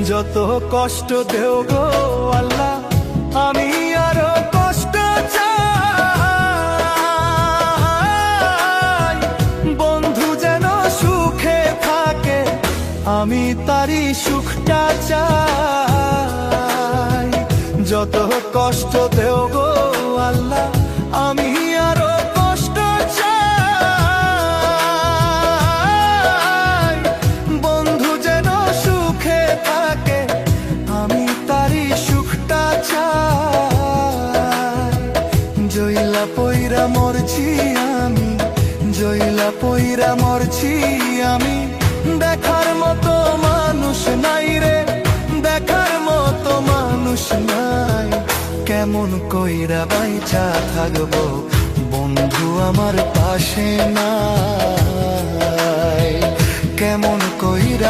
যত কষ্ট দেও গো আল্লাহ, আমি আরো কষ্ট চাই। বন্ধু যেন সুখে থাকে, আমি তারই সুখটা চাই। যত কষ্ট দেও গো আল্লাহ, আমি আরো কষ্ট চাই। বন্ধু যেন সুখে থাকে, আমি তারই সুখটা চাই। জইলা পইরা মরছি আমি, জইলা পইরা মরছি আমি, দেখার মতো মানুষ নাই রে, দেখার মতো মানুষ নাই। কেমন কইরা বাইচা থাকবো, বন্ধু আমার পাশে নাই। কেমন কইরা